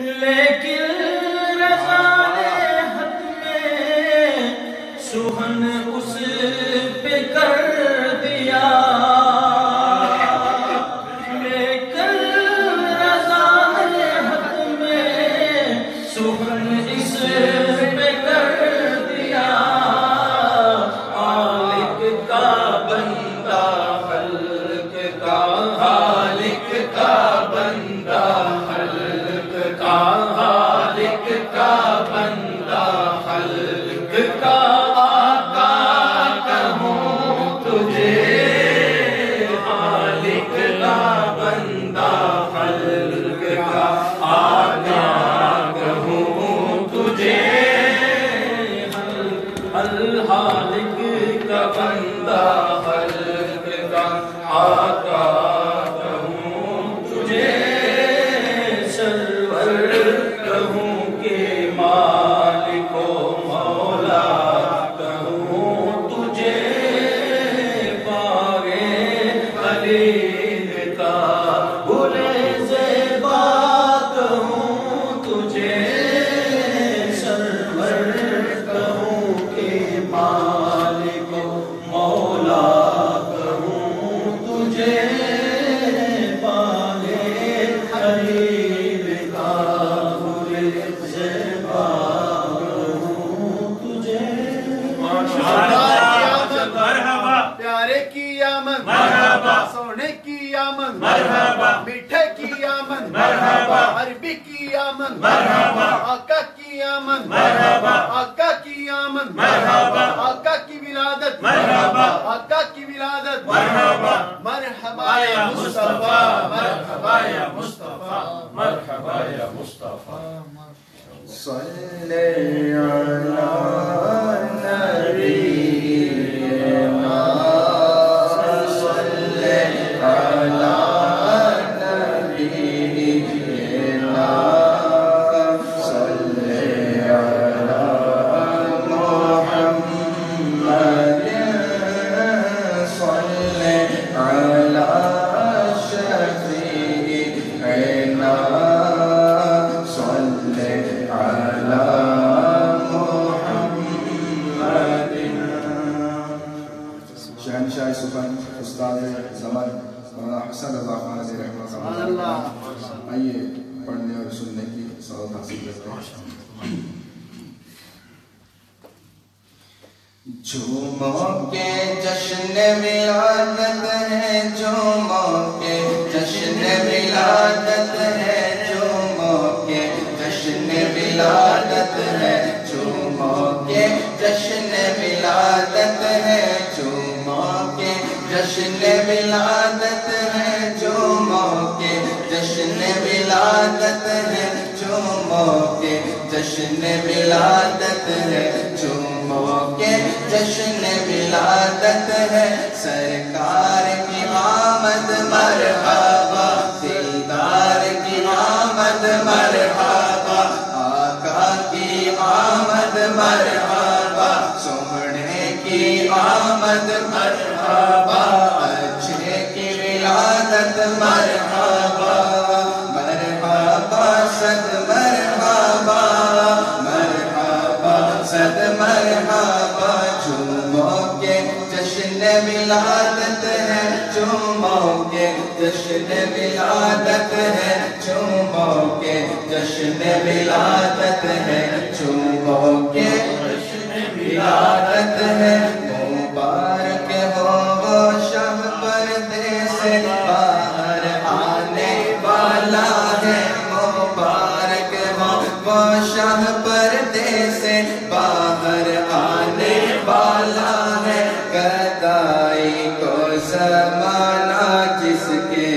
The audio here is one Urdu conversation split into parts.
لیکن رضا نے حق میں سہن اس پہ کر دیا، لیکن رضا نے حق میں سہن اس پہ کر دیا، خالق کا بندہ خلق کا، خالق کا بندہ خلق کا، خالق کا بندہ خلق کا، آقا کہوں تجھے، خالق کا بندہ خلق کا، آقا کہوں تجھے، الخالق کا بندہ خلق کا، آقا کہوں تجھے، سرور کہوں کہ مالک و مولا کہوں تجھے، باغے خلیل کا گل زیبا کہوں تجھے، سرور کہوں کہ مالک و مولا کہوں تجھے، باغے خلیل کا گل زیبا کہوں تجھے۔ مرحبا پیارے کی آمد، مرحبا سونے کی آمد، مرحبا میٹھے کی آمد، مرحبا عربی کی آمد، مرحبا آقا کی آمد، مرحبا آقا کی آمد، مرحبا آقا کی ولادت، مرحبا آقا کی ولادت، مرحبا مرحبا یا مصطفیٰ، مرحبا یا مصطفیٰ، مرحبا یا مصطفیٰ۔ صلی علی نبینا، صلی علی نبینا، صلی علی محمد، صلی علی شفیعنا، صلی علی محمد۔ شہنشاہ سخن استاد زمن مولانا حسن رضا خان علیہ رحمۃ اللہ، آئیے پڑھنے اور سننے کی سعادت حاصل کرتے ہیں۔ جھوموں کے جشن ولادت ہے، جھوموں کے جشن ولادت ہے، جھوموں کے جشن ولادت ہے، جھوموں کے جشن ولادت ہے، جھوموں کے جشن ولادت ہے، جھوموں کے جشن ولادت ہے، جھوموں کے جشن ولادت ہے، جھوموں کے جشن ولادت ہے، سرکار کی آمد مرحبا، دلدار کی آمد مرحبا، آقا کی آمد مرحبا، سونے کی آمد مرحبا، اچھے کی ولادت مرحبا، مرحبا صد مرحبا، مرحبا صد مرحبا، جھوموں کے جشن ولادت ہے، جھوموں کے جشن ولادت ہے، جھوموں کے جشن ولادت ہے، جھوموں کے جشن ولادت ہے، مبارک ہو وہ شب پردے سے باہر آنے والا ہے، مبارک ہو وہ شب پردے سے باہر آنے والا ہے، گدائی کو زمانہ جس کے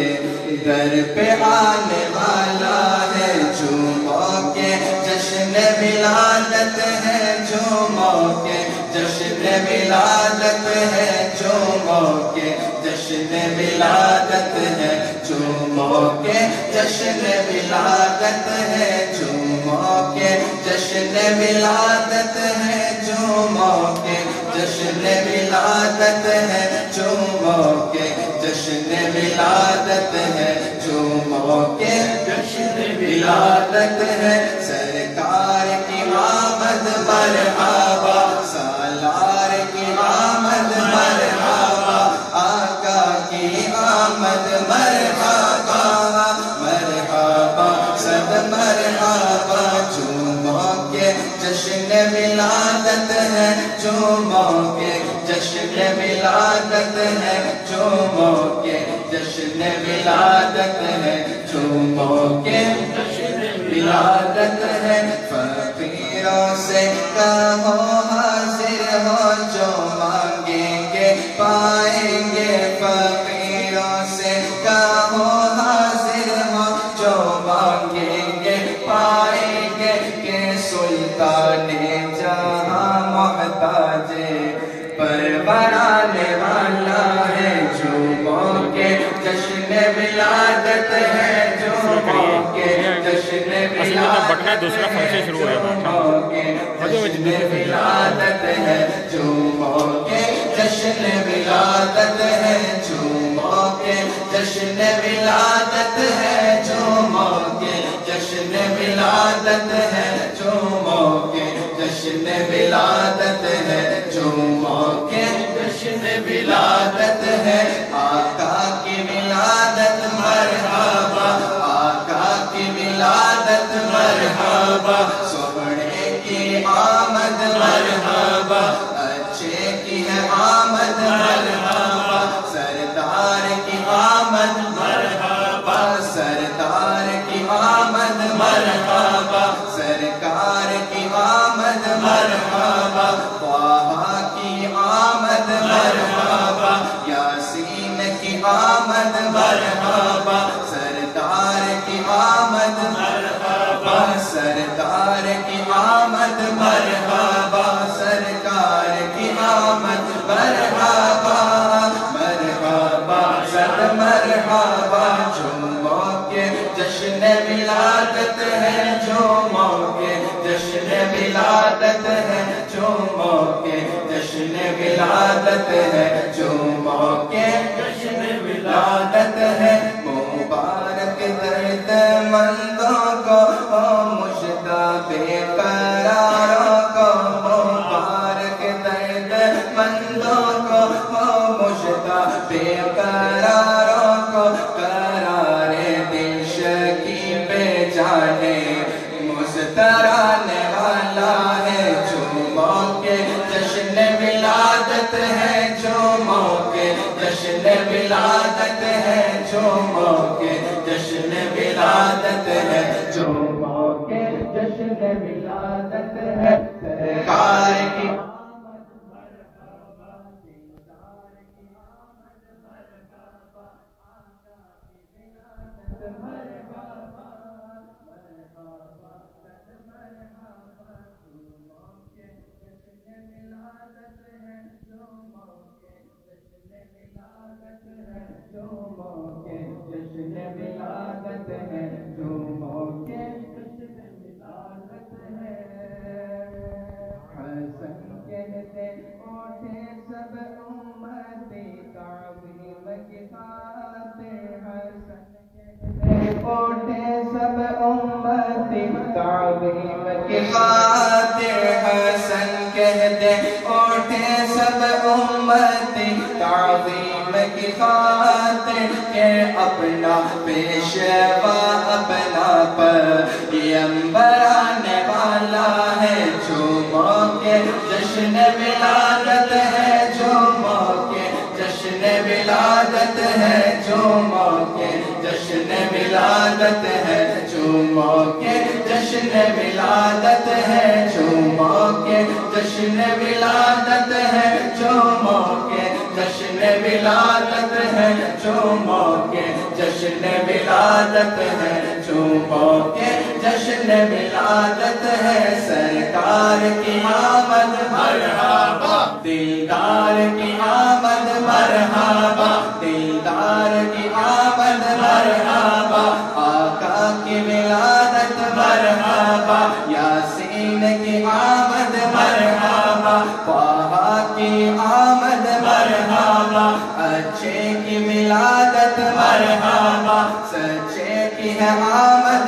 در پہ آنے والا ہے، جھوموں کے جشن ولادت ہے، جھوموں کے جشن ولادت ہے، جھوموں کے جشن ولادت ہے، جھوموں کے جشن ولادت ہے، جھوموں کے جشن ولادت ہے، جھوموں کے جشن ولادت ہے، جھوموں کے جشن ولادت ہے، جھوموں کے جشن ولادت ہے سرکار کی آمد مرحبا سالار کی آمد مرحبا آقا کی آمد مرحبا مرحبا صد مرحبا جھوموں کے جشن ولادت ہے جھوموں کے جشن ولادت ہے جھوموں کے جشن ولادت ہے جھوموں کے جشن ولادت ہے فقیروں سے کہو حاضر ہو جو مانگیں گے پائیں گے فقیروں سے کہو حاضر ہو جو مانگیں گے پائیں گے کہ سلطان جہاں محتاج پرورانے والا ہے جھوموں کے جشن ولادت ہے جھوموں کے جشن ولادت ہے جھوموں کے جشن ولادت ہے جھوموں کے جشن ولادت ہے جھوموں کے جشن ولادت ہے جھوموں کے جشن ولادت ہے جھوموں کے جشن ولادت ہے جھوموں کے جشن ولادت ہے آقا کی ولادت مرحبا آقا کی ولادت مرحبا سونے کی آمد مرحبا اچھے کی ہے آمد مرحبا سردار کی آمد مرحبا سردار کی آمد مرحبا سرکار کی آمد مرحبا طه کی آمد مرحبا یاسین کی آمد مرحبا سردار کی آمد مرحبا سردار کی آمد مرحبا سرکار کی آمد مرحبا مرحبا صد مرحبا جھوموں کے جشن ولادت ہے جھوموں کے جشن ولادت ہے جھوموں کے جشن ولادت ہے جھوموں کے جشن ولادت ہے مبارک درد مندوں کو مجدہ بے قراروں کو مبارک درد مندوں کو مجدہ بے قراروں کو قرار دل شکی پہ جانے مسترانے والا ہے جھوموں کے جشن ولادت ہے جھوموں کے جشن ولادت ہے جھوموں کے جشن ولادت ہے جھوموں کے جشن ولادت ہے سرکار کی سب امتی تعظیم کی خاطر حسن کہتے اٹھے سب امتی تعظیم کی خاطر کہ اپنا پیشوا اپنا پیغمبر آنے والا ہے جھوموں کے جشن ولادت ہے جھوموں کے جشن ولادت ہے جھوموں کے جشن ولادت ہے جھوموں کے جشن ولادت ہے جھوموں کے جشن ولادت ہے جھوموں کے جشن ولادت ہے جھوموں کے جشن ولادت ہے جھوموں کے جشن ولادت ہے سرکار کی آمد مرحبا دلدار کی آمد مرحبا دلدار کی آمد مرحبا آقا کی ولادت مرحبا یاسین کی آمد مرحبا طه کی آمد مرحبا اچھے کی ولادت مرحبا سچے کی ہے آمد